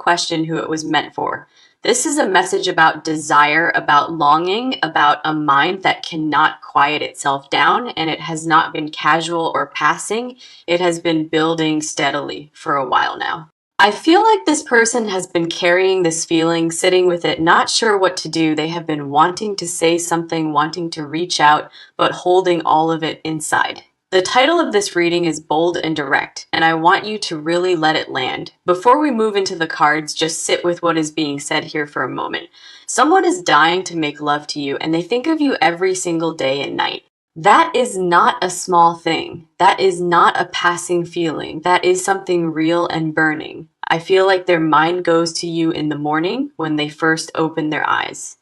question who it was meant for. This is a message about desire, about longing, about a mind that cannot quiet itself down, and it has not been casual or passing. It has been building steadily for a while now. I feel like this person has been carrying this feeling, sitting with it, not sure what to do. They have been wanting to say something, wanting to reach out, but holding all of it inside. The title of this reading is Bold and Direct, and I want you to really let it land. Before we move into the cards, just sit with what is being said here for a moment. Someone is dying to make love to you, and they think of you every single day and night. That is not a small thing. That is not a passing feeling. That is something real and burning. I feel like their mind goes to you in the morning when they first open their eyes.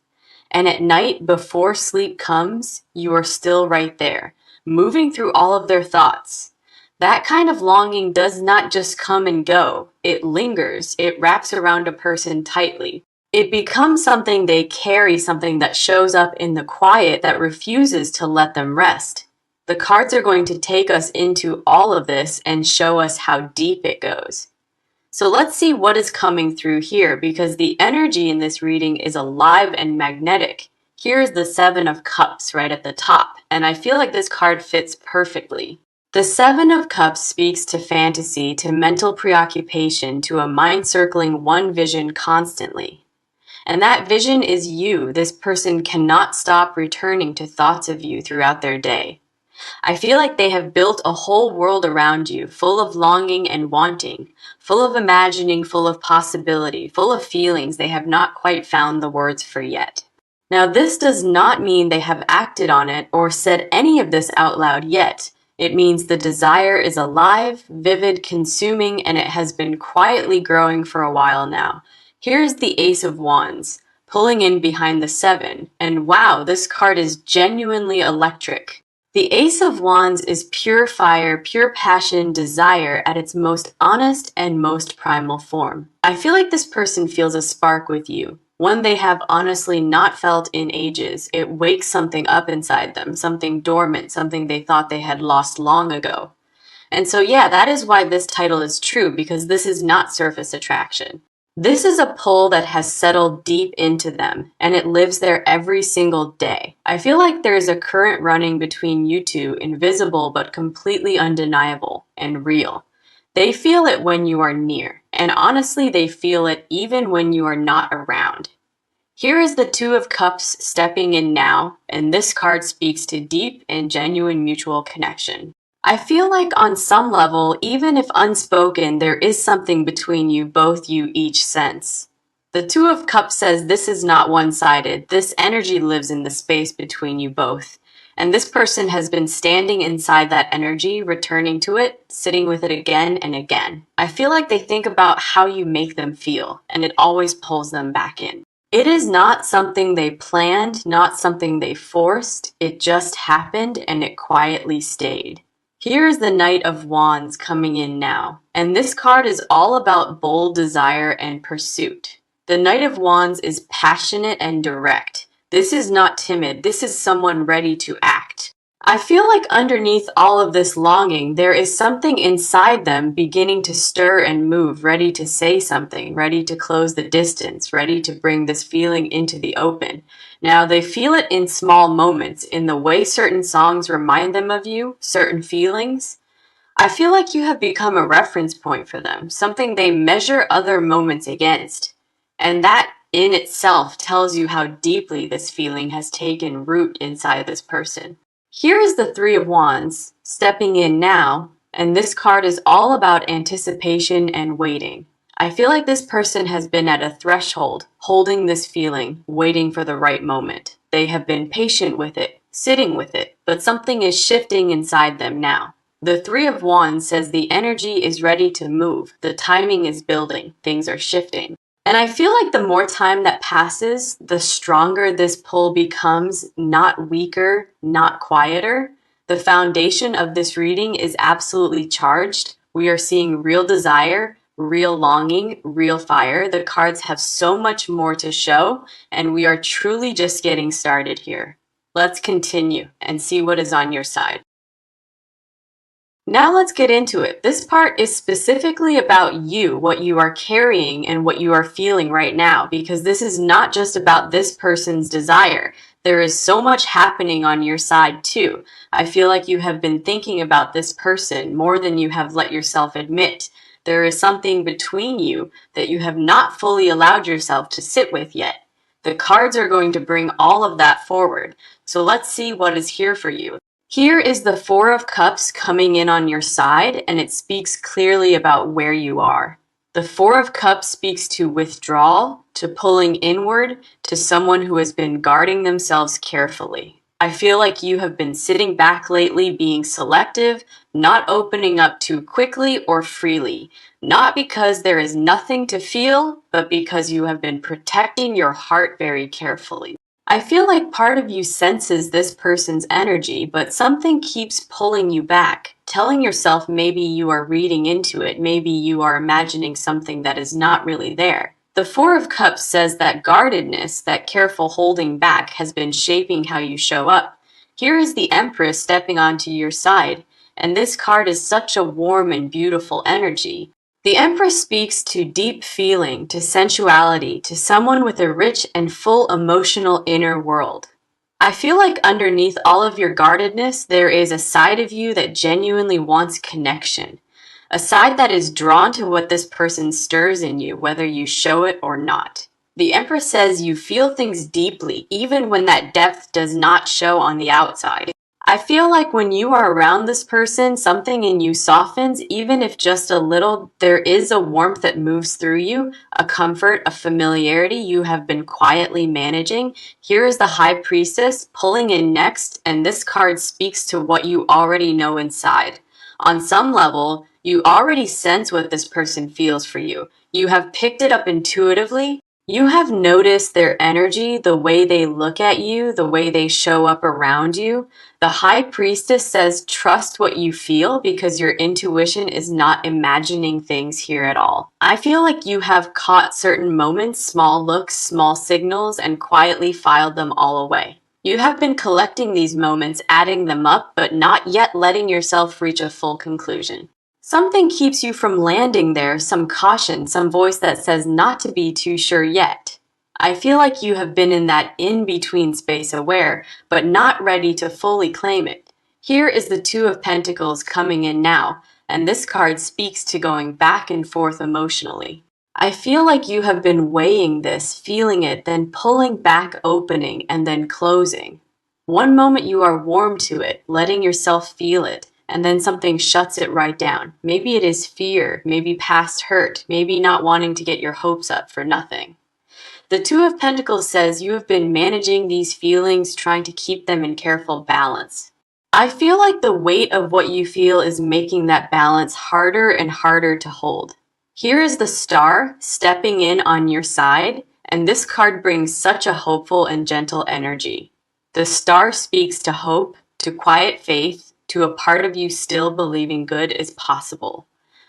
And at night, before sleep comes, you are still right there, moving through all of their thoughts. That kind of longing does not just come and go. It lingers. It wraps around a person tightly. It becomes something they carry, something that shows up in the quiet that refuses to let them rest. The cards are going to take us into all of this and show us how deep it goes. So let's see what is coming through here, because the energy in this reading is alive and magnetic. Here's the Seven of Cups right at the top, and I feel like this card fits perfectly. The Seven of Cups speaks to fantasy, to mental preoccupation, to a mind circling one vision constantly. And that vision is you. This person cannot stop returning to thoughts of you throughout their day. I feel like they have built a whole world around you, full of longing and wanting, full of imagining, full of possibility, full of feelings they have not quite found the words for yet. Now, this does not mean they have acted on it or said any of this out loud yet. It means the desire is alive, vivid, consuming, and it has been quietly growing for a while now. Here's the Ace of Wands, pulling in behind the Seven, and wow, this card is genuinely electric. The Ace of Wands is pure fire, pure passion, desire at its most honest and most primal form. I feel like this person feels a spark with you, one they have honestly not felt in ages. It wakes something up inside them, something dormant, something they thought they had lost long ago. And so yeah, that is why this title is true, because this is not surface attraction. This is a pull that has settled deep into them, and it lives there every single day. I feel like there is a current running between you two, invisible but completely undeniable and real. They feel it when you are near, and honestly, they feel it even when you are not around. Here is the Two of Cups stepping in now, and this card speaks to deep and genuine mutual connection. I feel like on some level, even if unspoken, there is something between you both, you each sense. The Two of Cups says this is not one-sided. This energy lives in the space between you both. And this person has been standing inside that energy, returning to it, sitting with it again and again. I feel like they think about how you make them feel, and it always pulls them back in. It is not something they planned, not something they forced. It just happened, and it quietly stayed. Here is the Knight of Wands coming in now, and this card is all about bold desire and pursuit. The Knight of Wands is passionate and direct. This is not timid. This is someone ready to act. I feel like underneath all of this longing, there is something inside them beginning to stir and move, ready to say something, ready to close the distance, ready to bring this feeling into the open. Now, they feel it in small moments, in the way certain songs remind them of you, certain feelings. I feel like you have become a reference point for them, something they measure other moments against. And that in itself tells you how deeply this feeling has taken root inside this person. Here is the Three of Wands stepping in now, and this card is all about anticipation and waiting. I feel like this person has been at a threshold, holding this feeling, waiting for the right moment. They have been patient with it, sitting with it, but something is shifting inside them now. The Three of Wands says the energy is ready to move, the timing is building, things are shifting. And I feel like the more time that passes, the stronger this pull becomes, not weaker, not quieter. The foundation of this reading is absolutely charged. We are seeing real desire, real longing, real fire. The cards have so much more to show, and we are truly just getting started here. Let's continue and see what is on your side. Now let's get into it. This part is specifically about you, what you are carrying and what you are feeling right now, because this is not just about this person's desire. There is so much happening on your side too. I feel like you have been thinking about this person more than you have let yourself admit. There is something between you that you have not fully allowed yourself to sit with yet. The cards are going to bring all of that forward. So let's see what is here for you. Here is the Four of Cups coming in on your side, and it speaks clearly about where you are. The Four of Cups speaks to withdrawal, to pulling inward, to someone who has been guarding themselves carefully. I feel like you have been sitting back lately, being selective, not opening up too quickly or freely. Not because there is nothing to feel, but because you have been protecting your heart very carefully. I feel like part of you senses this person's energy, but something keeps pulling you back, telling yourself maybe you are reading into it, maybe you are imagining something that is not really there. The Four of Cups says that guardedness, that careful holding back, has been shaping how you show up. Here is the Empress stepping onto your side, and this card is such a warm and beautiful energy. The Empress speaks to deep feeling, to sensuality, to someone with a rich and full emotional inner world. I feel like underneath all of your guardedness, there is a side of you that genuinely wants connection. A side that is drawn to what this person stirs in you, whether you show it or not. The Empress says you feel things deeply, even when that depth does not show on the outside. I feel like when you are around this person, something in you softens, even if just a little. There is a warmth that moves through you, a comfort, a familiarity you have been quietly managing. Here is the High Priestess pulling in next, and this card speaks to what you already know inside. On some level, you already sense what this person feels for you. You have picked it up intuitively. You have noticed their energy, the way they look at you, the way they show up around you. The High Priestess says, trust what you feel because your intuition is not imagining things here at all. I feel like you have caught certain moments, small looks, small signals, and quietly filed them all away. You have been collecting these moments, adding them up, but not yet letting yourself reach a full conclusion. Something keeps you from landing there, some caution, some voice that says not to be too sure yet. I feel like you have been in that in-between space, aware, but not ready to fully claim it. Here is the Two of Pentacles coming in now, and this card speaks to going back and forth emotionally. I feel like you have been weighing this, feeling it, then pulling back, opening, and then closing. One moment you are warm to it, letting yourself feel it, and then something shuts it right down. Maybe it is fear, maybe past hurt, maybe not wanting to get your hopes up for nothing. The Two of Pentacles says you have been managing these feelings, trying to keep them in careful balance. I feel like the weight of what you feel is making that balance harder and harder to hold. Here is the Star stepping in on your side, and this card brings such a hopeful and gentle energy. The Star speaks to hope, to quiet faith, to a part of you still believing good is possible.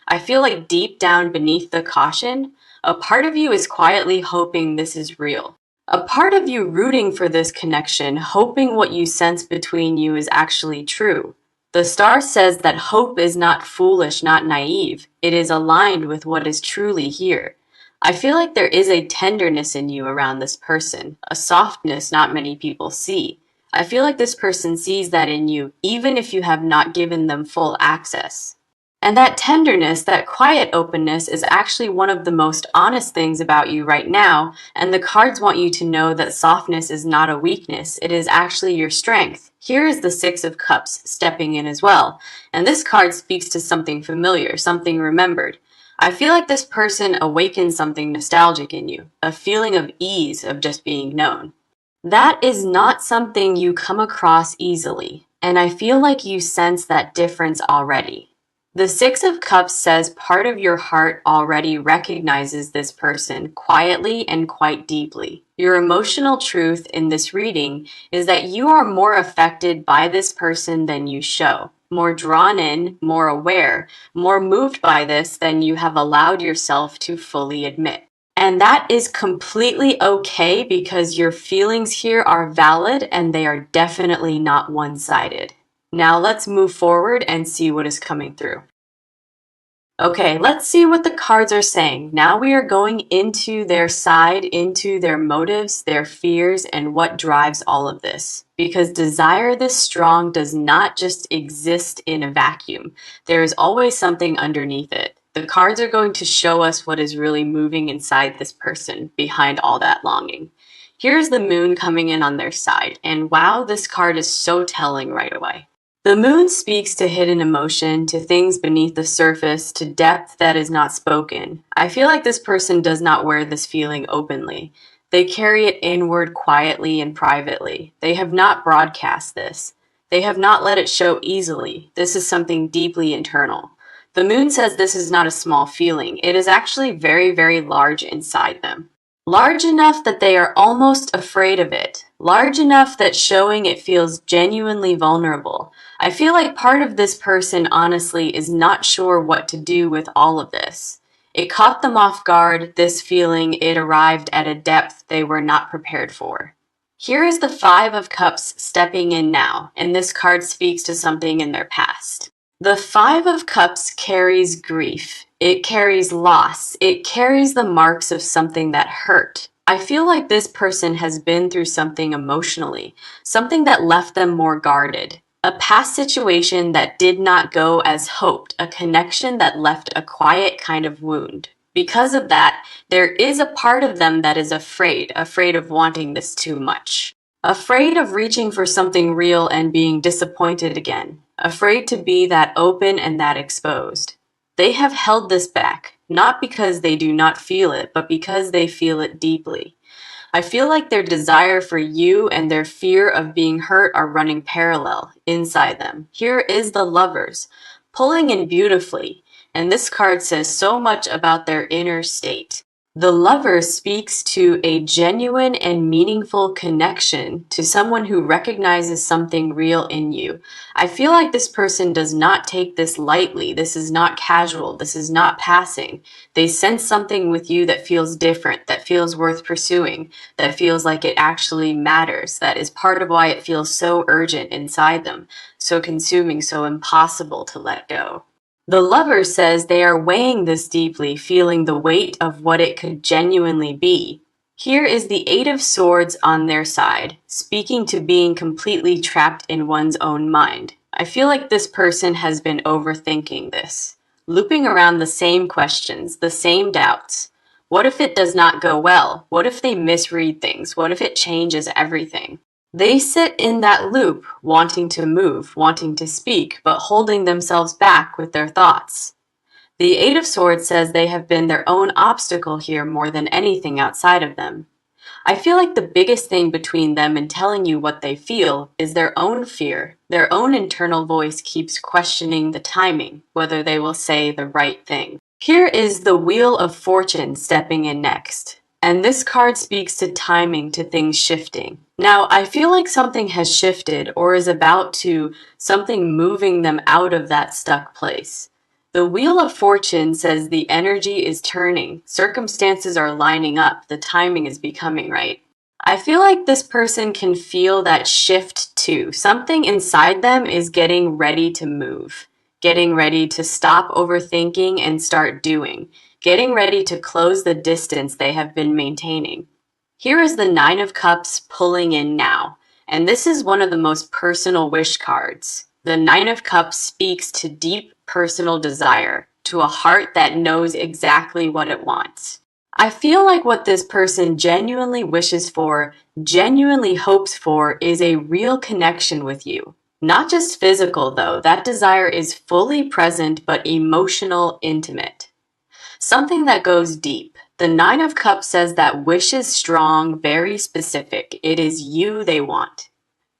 I feel like deep down beneath the caution, a part of you is quietly hoping this is real. A part of you rooting for this connection, hoping what you sense between you is actually true. The Star says that hope is not foolish, not naive. It is aligned with what is truly here. I feel like there is a tenderness in you around this person, a softness not many people see. I feel like this person sees that in you, even if you have not given them full access. And that tenderness, that quiet openness, is actually one of the most honest things about you right now, and the cards want you to know that softness is not a weakness, it is actually your strength. Here is the Six of Cups stepping in as well, and this card speaks to something familiar, something remembered. I feel like this person awakens something nostalgic in you, a feeling of ease of just being known. That is not something you come across easily, and I feel like you sense that difference already. The Six of Cups says part of your heart already recognizes this person quietly and quite deeply. Your emotional truth in this reading is that you are more affected by this person than you show, more drawn in, more aware, more moved by this than you have allowed yourself to fully admit. And that is completely okay because your feelings here are valid and they are definitely not one-sided. Now let's move forward and see what is coming through. Okay, let's see what the cards are saying. Now we are going into their side, into their motives, their fears, and what drives all of this. Because desire this strong does not just exist in a vacuum. There is always something underneath it. The cards are going to show us what is really moving inside this person behind all that longing. Here's the moon coming in on their side, and wow, this card is so telling right away. The moon speaks to hidden emotion, to things beneath the surface, to depth that is not spoken. I feel like this person does not wear this feeling openly. They carry it inward quietly and privately. They have not broadcast this. They have not let it show easily. This is something deeply internal. The moon says this is not a small feeling. It is actually very, very large inside them. Large enough that they are almost afraid of it. Large enough that showing it feels genuinely vulnerable. I feel like part of this person, honestly, is not sure what to do with all of this. It caught them off guard, this feeling. It arrived at a depth they were not prepared for. Here is the Five of Cups stepping in now, and this card speaks to something in their past. The Five of Cups carries grief. It carries loss. It carries the marks of something that hurt. I feel like this person has been through something emotionally, something that left them more guarded. A past situation that did not go as hoped, a connection that left a quiet kind of wound. Because of that, there is a part of them that is afraid of wanting this too much. Afraid of reaching for something real and being disappointed again. Afraid to be that open and that exposed. They have held this back, not because they do not feel it, but because they feel it deeply. I feel like their desire for you and their fear of being hurt are running parallel inside them. Here is the Lovers, pulling in beautifully, and this card says so much about their inner state. The Lover speaks to a genuine and meaningful connection to someone who recognizes something real in you. I feel like this person does not take this lightly. This is not casual. This is not passing. They sense something with you that feels different, that feels worth pursuing, that feels like it actually matters. That is part of why it feels so urgent inside them, so consuming, so impossible to let go. The Lover says they are weighing this deeply, feeling the weight of what it could genuinely be. Here is the Eight of Swords on their side, speaking to being completely trapped in one's own mind. I feel like this person has been overthinking this, looping around the same questions, the same doubts. What if it does not go well? What if they misread things? What if it changes everything? They sit in that loop, wanting to move, wanting to speak, but holding themselves back with their thoughts. The Eight of Swords says they have been their own obstacle here more than anything outside of them. I feel like the biggest thing between them and telling you what they feel is their own fear. Their own internal voice keeps questioning the timing, whether they will say the right thing. Here is the Wheel of Fortune stepping in next. And this card speaks to timing, to things shifting. Now, I feel like something has shifted or is about to, something moving them out of that stuck place. The Wheel of Fortune says the energy is turning, circumstances are lining up, the timing is becoming right. I feel like this person can feel that shift too. Something inside them is getting ready to move, getting ready to stop overthinking and start doing, getting ready to close the distance they have been maintaining. Here is the Nine of Cups pulling in now, and this is one of the most personal wish cards. The Nine of Cups speaks to deep personal desire, to a heart that knows exactly what it wants. I feel like what this person genuinely wishes for, genuinely hopes for, is a real connection with you. Not just physical, though. That desire is fully present, but emotional, intimate. Something that goes deep. The Nine of Cups says that wish is strong, very specific. It is you they want,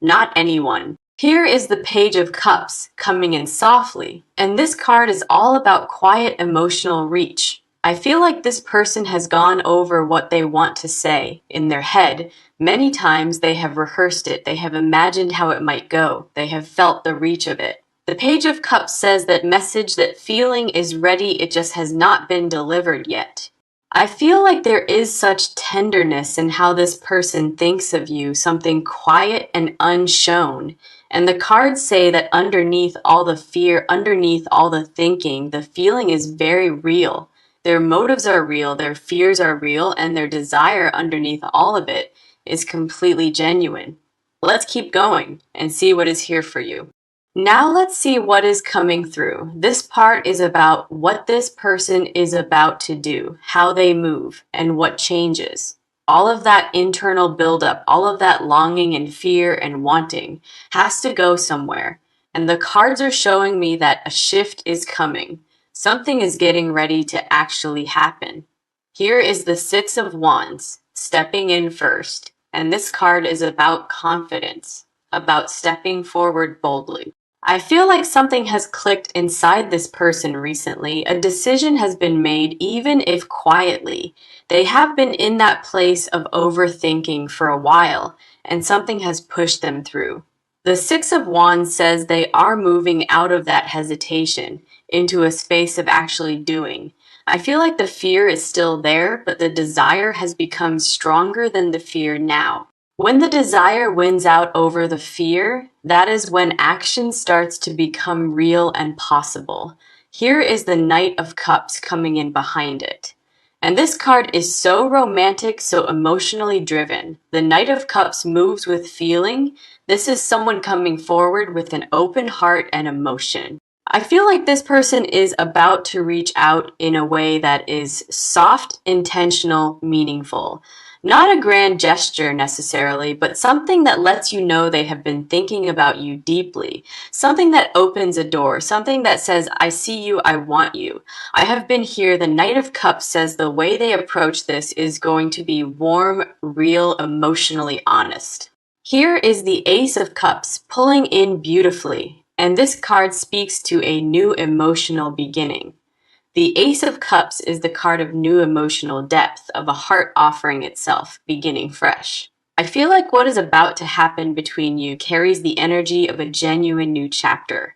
not anyone. Here is the Page of Cups coming in softly, and this card is all about quiet emotional reach. I feel like this person has gone over what they want to say in their head. Many times they have rehearsed it, they have imagined how it might go, they have felt the reach of it. The Page of Cups says that message, that feeling is ready, it just has not been delivered yet. I feel like there is such tenderness in how this person thinks of you, something quiet and unshown. And the cards say that underneath all the fear, underneath all the thinking, the feeling is very real. Their motives are real, their fears are real, and their desire underneath all of it is completely genuine. Let's keep going and see what is here for you. Now let's see what is coming through. This part is about what this person is about to do, how they move, and what changes. All of that internal buildup, all of that longing and fear and wanting has to go somewhere. And the cards are showing me that a shift is coming. Something is getting ready to actually happen. Here is the Six of Wands, stepping in first. And this card is about confidence, about stepping forward boldly. I feel like something has clicked inside this person recently. A decision has been made, even if quietly. They have been in that place of overthinking for a while, and something has pushed them through. The Six of Wands says they are moving out of that hesitation into a space of actually doing. I feel like the fear is still there, but the desire has become stronger than the fear now. When the desire wins out over the fear, that is when action starts to become real and possible. Here is the Knight of Cups coming in behind it. And this card is so romantic, so emotionally driven. The Knight of Cups moves with feeling. This is someone coming forward with an open heart and emotion. I feel like this person is about to reach out in a way that is soft, intentional, meaningful. Not a grand gesture necessarily, but something that lets you know they have been thinking about you deeply. Something that opens a door, something that says, I see you, I want you. I have been here. The Knight of Cups says the way they approach this is going to be warm, real, emotionally honest. Here is the Ace of Cups pulling in beautifully, and this card speaks to a new emotional beginning. The Ace of Cups is the card of new emotional depth, of a heart offering itself, beginning fresh. I feel like what is about to happen between you carries the energy of a genuine new chapter.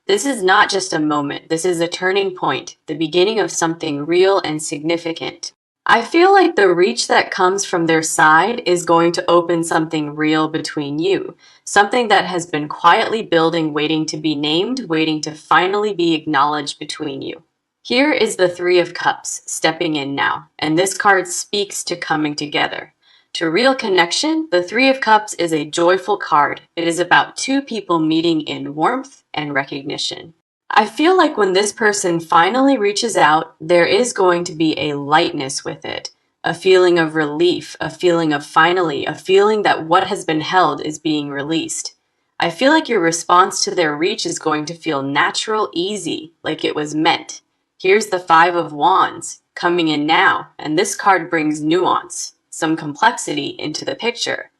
This is not just a moment, this is a turning point, the beginning of something real and significant. I feel like the reach that comes from their side is going to open something real between you, something that has been quietly building, waiting to be named, waiting to finally be acknowledged between you. Here is the Three of Cups stepping in now, and this card speaks to coming together. To real connection, the Three of Cups is a joyful card. It is about two people meeting in warmth and recognition. I feel like when this person finally reaches out, there is going to be a lightness with it, a feeling of relief, a feeling of finally, a feeling that what has been held is being released. I feel like your response to their reach is going to feel natural, easy, like it was meant. Here's the Five of Wands coming in now, and this card brings nuance, some complexity into the picture.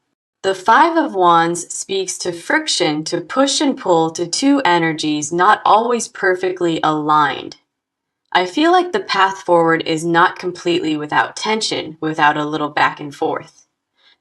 The Five of Wands speaks to friction, to push and pull, to two energies not always perfectly aligned. I feel like the path forward is not completely without tension, without a little back and forth.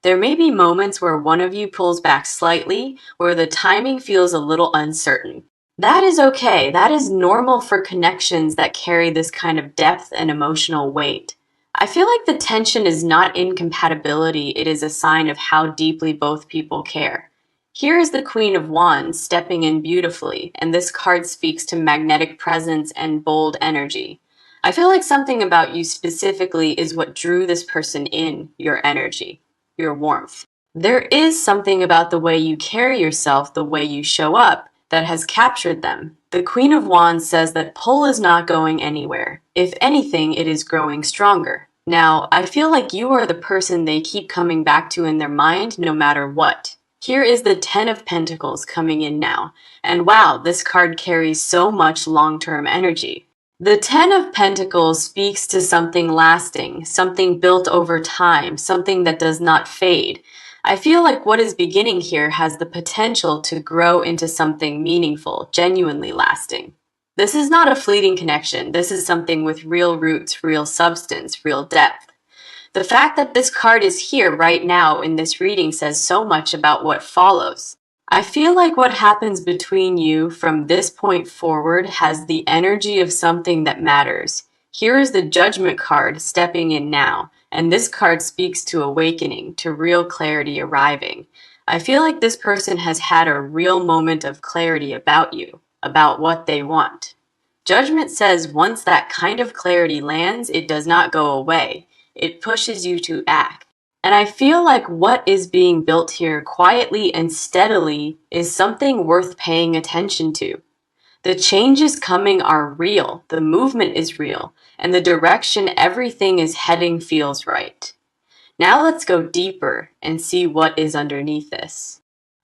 There may be moments where one of you pulls back slightly, where the timing feels a little uncertain. That is okay. That is normal for connections that carry this kind of depth and emotional weight. I feel like the tension is not incompatibility, it is a sign of how deeply both people care. Here is the Queen of Wands stepping in beautifully, and this card speaks to magnetic presence and bold energy. I feel like something about you specifically is what drew this person in, your energy, your warmth. There is something about the way you carry yourself, the way you show up, that has captured them. The Queen of Wands says that pull is not going anywhere. If anything, it is growing stronger. Now, I feel like you are the person they keep coming back to in their mind no matter what. Here is the Ten of Pentacles coming in now. And wow, this card carries so much long-term energy. The Ten of Pentacles speaks to something lasting, something built over time, something that does not fade. I feel like what is beginning here has the potential to grow into something meaningful, genuinely lasting. This is not a fleeting connection. This is something with real roots, real substance, real depth. The fact that this card is here right now in this reading says so much about what follows. I feel like what happens between you from this point forward has the energy of something that matters. Here is the Judgment card stepping in now, and this card speaks to awakening, to real clarity arriving. I feel like this person has had a real moment of clarity about you, about what they want. Judgment says once that kind of clarity lands, it does not go away. It pushes you to act. And I feel like what is being built here quietly and steadily is something worth paying attention to. The changes coming are real, the movement is real, and the direction everything is heading feels right. Now let's go deeper and see what is underneath this.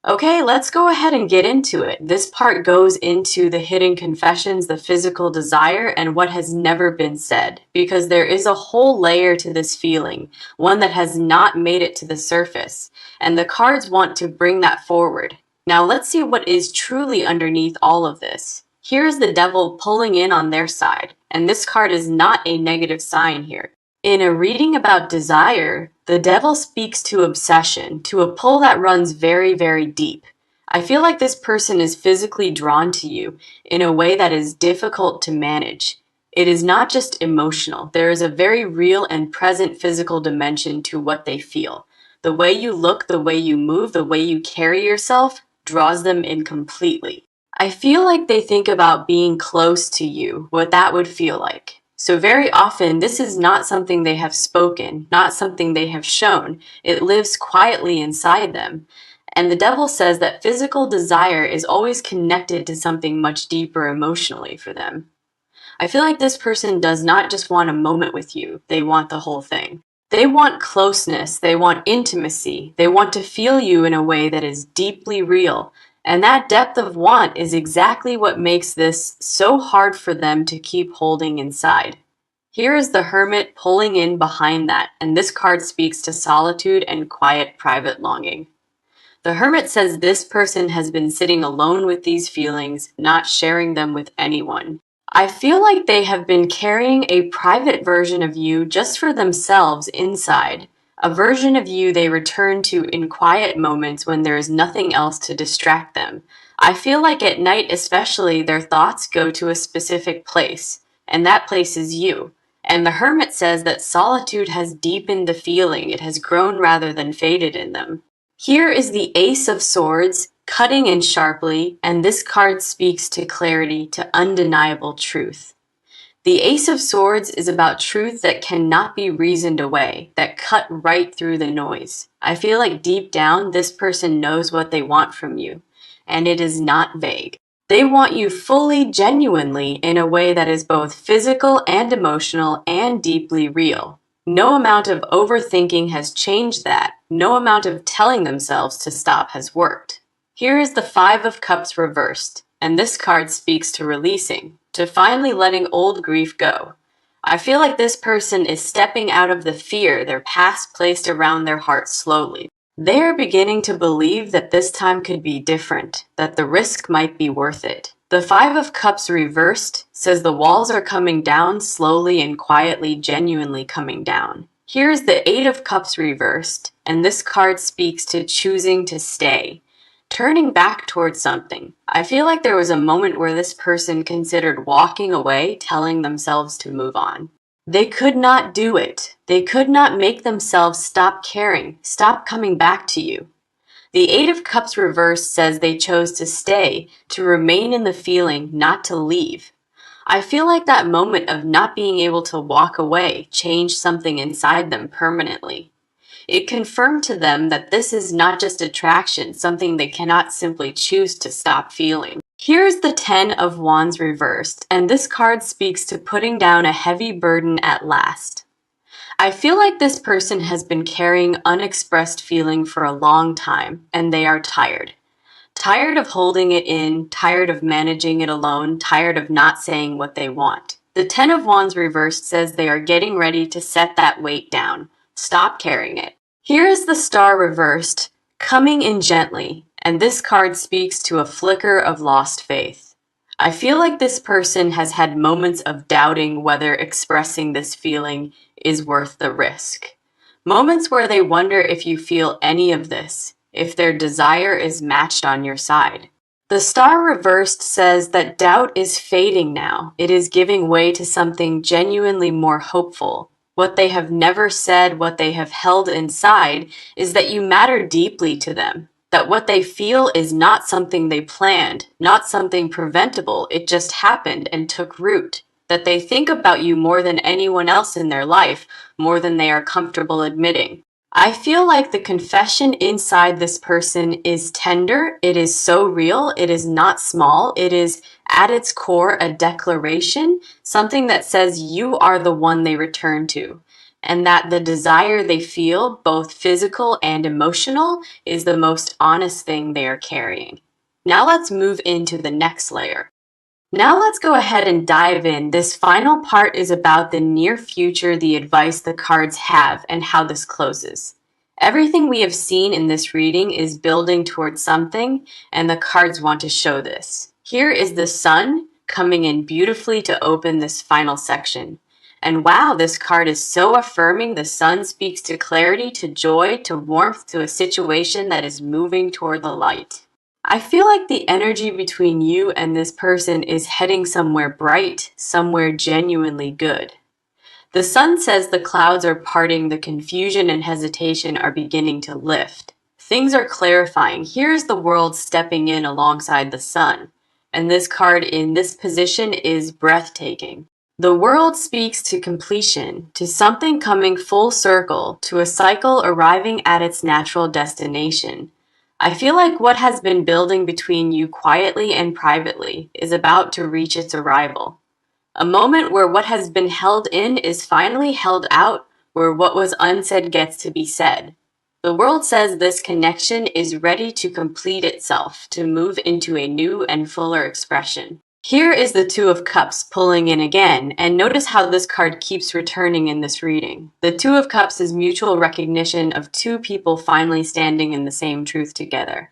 Okay, let's go ahead and get into it. This part goes into the hidden confessions, the physical desire, and what has never been said, because there is a whole layer to this feeling, one that has not made it to the surface, and the cards want to bring that forward. Now let's see what is truly underneath all of this. Here's the devil pulling in on their side, and this card is not a negative sign here. In a reading about desire, the devil speaks to obsession, to a pull that runs very, very deep. I feel like this person is physically drawn to you in a way that is difficult to manage. It is not just emotional. There is a very real and present physical dimension to what they feel. The way you look, the way you move, the way you carry yourself draws them in completely. I feel like they think about being close to you, what that would feel like. So very often, this is not something they have spoken, not something they have shown. It lives quietly inside them. And the devil says that physical desire is always connected to something much deeper emotionally for them. I feel like this person does not just want a moment with you, they want the whole thing. They want closeness, they want intimacy, they want to feel you in a way that is deeply real. And that depth of want is exactly what makes this so hard for them to keep holding inside. Here is the Hermit pulling in behind that, and this card speaks to solitude and quiet private longing. The Hermit says this person has been sitting alone with these feelings, not sharing them with anyone. I feel like they have been carrying a private version of you just for themselves inside. A version of you they return to in quiet moments when there is nothing else to distract them. I feel like at night especially their thoughts go to a specific place, and that place is you. And the Hermit says that solitude has deepened the feeling, it has grown rather than faded in them. Here is the Ace of Swords, cutting in sharply, and this card speaks to clarity, to undeniable truth. The Ace of Swords is about truth that cannot be reasoned away, that cut right through the noise. I feel like deep down, this person knows what they want from you, and it is not vague. They want you fully, genuinely, in a way that is both physical and emotional and deeply real. No amount of overthinking has changed that. No amount of telling themselves to stop has worked. Here is the Five of Cups reversed, and this card speaks to releasing, to finally letting old grief go. I feel like this person is stepping out of the fear their past placed around their heart slowly. They are beginning to believe that this time could be different, that the risk might be worth it. The Five of Cups reversed says the walls are coming down slowly and quietly, genuinely coming down. Here's the Eight of Cups reversed, and this card speaks to choosing to stay. Turning back towards something. I feel like there was a moment where this person considered walking away, telling themselves to move on. They could not do it. They could not make themselves stop caring, stop coming back to you. The Eight of Cups reversed says they chose to stay, to remain in the feeling, not to leave. I feel like that moment of not being able to walk away changed something inside them permanently. It confirmed to them that this is not just attraction, something they cannot simply choose to stop feeling. Here's the Ten of Wands reversed, and this card speaks to putting down a heavy burden at last. I feel like this person has been carrying unexpressed feeling for a long time, and they are tired. Tired of holding it in, tired of managing it alone, tired of not saying what they want. The Ten of Wands reversed says they are getting ready to set that weight down. Stop carrying it. Here is the Star reversed, coming in gently, and this card speaks to a flicker of lost faith. I feel like this person has had moments of doubting whether expressing this feeling is worth the risk. Moments where they wonder if you feel any of this, if their desire is matched on your side. The star reversed says that doubt is fading now. It is giving way to something genuinely more hopeful. What they have never said, what they have held inside, is that you matter deeply to them. That what they feel is not something they planned, not something preventable, it just happened and took root. That they think about you more than anyone else in their life, more than they are comfortable admitting. I feel like the confession inside this person is tender. It is so real. It is not small. It is at its core a declaration, something that says you are the one they return to, and that the desire they feel, both physical and emotional, is the most honest thing they are carrying. Now let's move into the next layer. Now let's go ahead and dive in. This final part is about the near future, the advice the cards have, and how this closes. Everything we have seen in this reading is building towards something, and the cards want to show this. Here is the sun coming in beautifully to open this final section. And wow, this card is so affirming. The sun speaks to clarity, to joy, to warmth, to a situation that is moving toward the light. I feel like the energy between you and this person is heading somewhere bright, somewhere genuinely good. The sun says the clouds are parting, the confusion and hesitation are beginning to lift. Things are clarifying. Here's the world stepping in alongside the sun. And this card in this position is breathtaking. The world speaks to completion, to something coming full circle, to a cycle arriving at its natural destination. I feel like what has been building between you quietly and privately is about to reach its arrival. A moment where what has been held in is finally held out, where what was unsaid gets to be said. The world says this connection is ready to complete itself, to move into a new and fuller expression. Here is the Two of Cups pulling in again, and notice how this card keeps returning in this reading. The Two of Cups is mutual recognition of two people finally standing in the same truth together.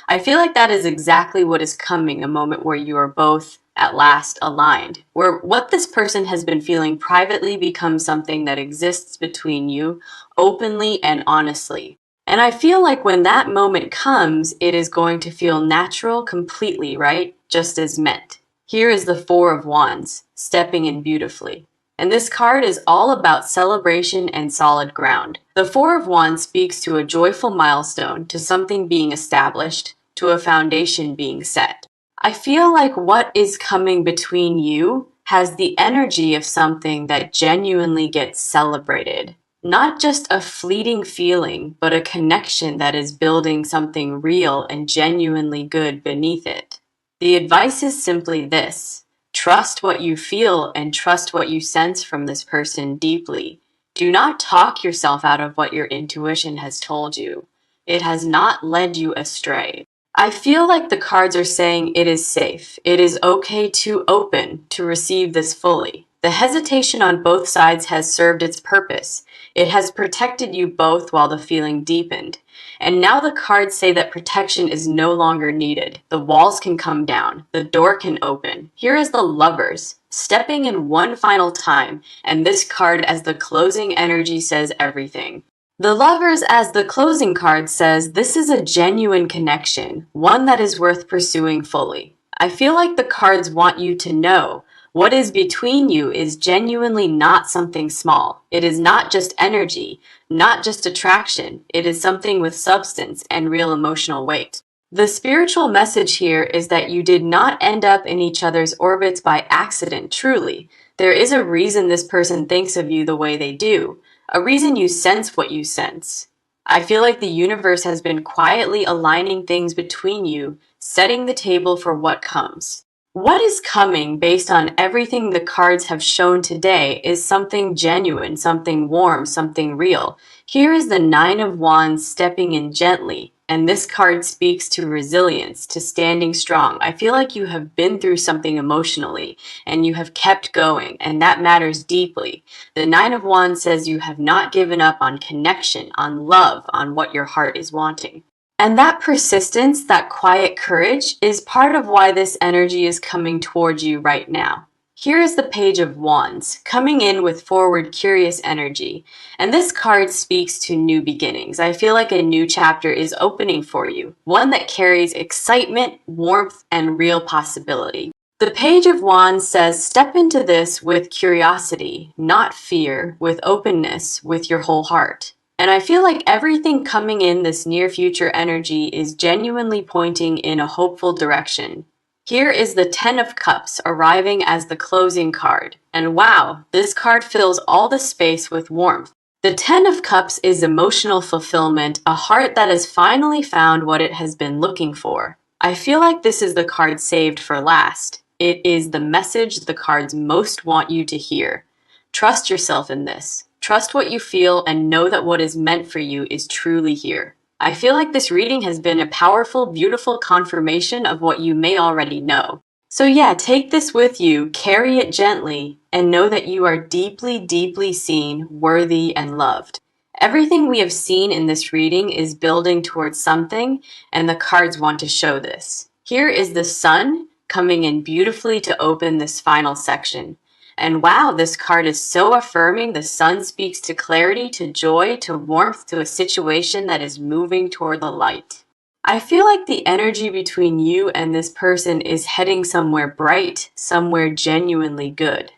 I feel like that is exactly what is coming, a moment where you are both at last aligned, where what this person has been feeling privately becomes something that exists between you openly and honestly. And I feel like when that moment comes, it is going to feel natural completely, right? Just as meant. Here is the Four of Wands, stepping in beautifully. And this card is all about celebration and solid ground. The Four of Wands speaks to a joyful milestone, to something being established, to a foundation being set. I feel like what is coming between you has the energy of something that genuinely gets celebrated. Not just a fleeting feeling, but a connection that is building something real and genuinely good beneath it. The advice is simply this: trust what you feel and trust what you sense from this person deeply. Do not talk yourself out of what your intuition has told you. It has not led you astray. I feel like the cards are saying it is safe. It is okay to open, to receive this fully. The hesitation on both sides has served its purpose. It has protected you both while the feeling deepened. And now the cards say that protection is no longer needed. The walls can come down. The door can open. Here is the Lovers, stepping in one final time, and this card as the closing energy says everything. The Lovers, as the closing card says, this is a genuine connection, one that is worth pursuing fully. I feel like the cards want you to know what is between you is genuinely not something small. It is not just energy, not just attraction. It is something with substance and real emotional weight. The spiritual message here is that you did not end up in each other's orbits by accident, truly. There is a reason this person thinks of you the way they do, a reason you sense what you sense. I feel like the universe has been quietly aligning things between you, setting the table for what comes. What is coming, based on everything the cards have shown today, is something genuine, something warm, something real. Here is the Nine of Wands stepping in gently, and this card speaks to resilience, to standing strong. I feel like you have been through something emotionally, and you have kept going, and that matters deeply. The Nine of Wands says you have not given up on connection, on love, on what your heart is wanting. And that persistence, that quiet courage, is part of why this energy is coming towards you right now. Here is the Page of Wands, coming in with forward, curious energy. And this card speaks to new beginnings. I feel like a new chapter is opening for you, one that carries excitement, warmth, and real possibility. The Page of Wands says, step into this with curiosity, not fear, with openness, with your whole heart. And I feel like everything coming in this near future energy is genuinely pointing in a hopeful direction. Here is the Ten of Cups arriving as the closing card. And wow, this card fills all the space with warmth. The Ten of Cups is emotional fulfillment, a heart that has finally found what it has been looking for. I feel like this is the card saved for last. It is the message the cards most want you to hear. Trust yourself in this. Trust what you feel and know that what is meant for you is truly here. I feel like this reading has been a powerful, beautiful confirmation of what you may already know. So yeah, take this with you, carry it gently, and know that you are deeply, deeply seen, worthy, and loved. Everything we have seen in this reading is building towards something, and the cards want to show this. Here is the Sun coming in beautifully to open this final section. And wow, this card is so affirming. The Sun speaks to clarity, to joy, to warmth, to a situation that is moving toward the light. I feel like the energy between you and this person is heading somewhere bright, somewhere genuinely good.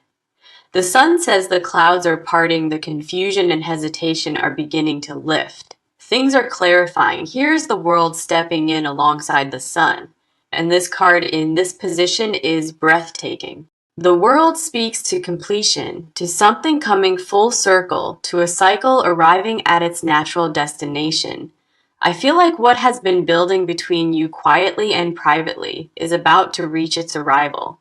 The Sun says the clouds are parting, the confusion and hesitation are beginning to lift. Things are clarifying. Here's the world stepping in alongside the Sun. And this card in this position is breathtaking. The world speaks to completion, to something coming full circle, to a cycle arriving at its natural destination. I feel like what has been building between you quietly and privately is about to reach its arrival.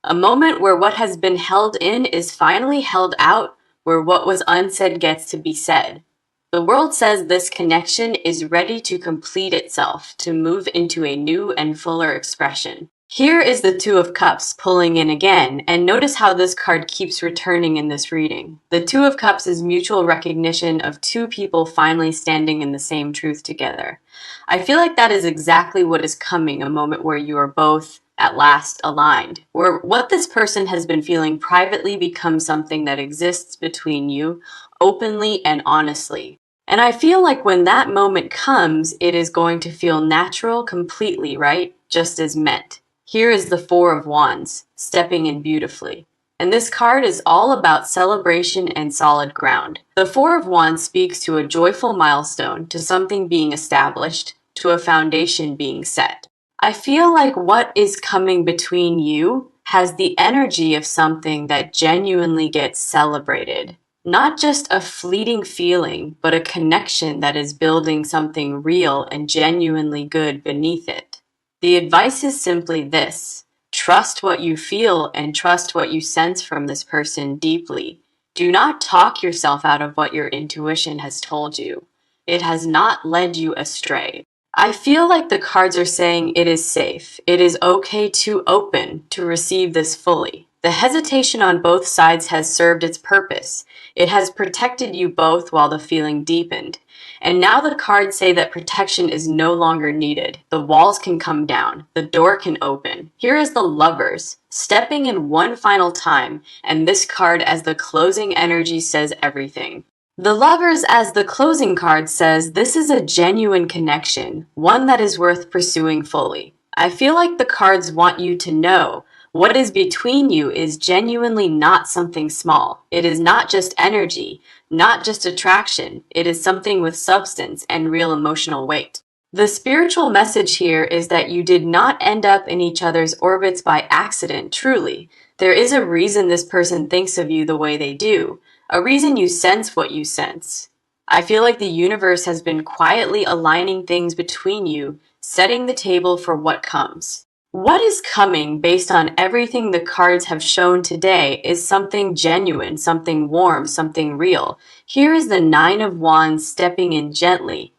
A moment where what has been held in is finally held out, where what was unsaid gets to be said. The world says this connection is ready to complete itself, to move into a new and fuller expression. Here is the Two of Cups pulling in again, and notice how this card keeps returning in this reading. The Two of Cups is mutual recognition of two people finally standing in the same truth together. I feel like that is exactly what is coming, a moment where you are both at last aligned, where what this person has been feeling privately becomes something that exists between you, openly and honestly. And I feel like when that moment comes, it is going to feel natural completely, right? Just as meant. Here is the Four of Wands, stepping in beautifully. And this card is all about celebration and solid ground. The Four of Wands speaks to a joyful milestone, to something being established, to a foundation being set. I feel like what is coming between you has the energy of something that genuinely gets celebrated. Not just a fleeting feeling, but a connection that is building something real and genuinely good beneath it. The advice is simply this: trust what you feel and trust what you sense from this person deeply. Do not talk yourself out of what your intuition has told you. It has not led you astray. I feel like the cards are saying it is safe. It is okay to open, to receive this fully. The hesitation on both sides has served its purpose. It has protected you both while the feeling deepened. And now the cards say that protection is no longer needed. The walls can come down. The door can open. Here is the Lovers, stepping in one final time, and this card as the closing energy says everything. The Lovers as the closing card says this is a genuine connection, one that is worth pursuing fully. I feel like the cards want you to know what is between you is genuinely not something small. It is not just energy, not just attraction. It is something with substance and real emotional weight. The spiritual message here is that you did not end up in each other's orbits by accident, truly. There is a reason this person thinks of you the way they do, a reason you sense what you sense. I feel like the universe has been quietly aligning things between you, setting the table for what comes. What is coming based on everything the cards have shown today is something genuine, something warm, something real. Here is the Nine of Wands stepping in gently,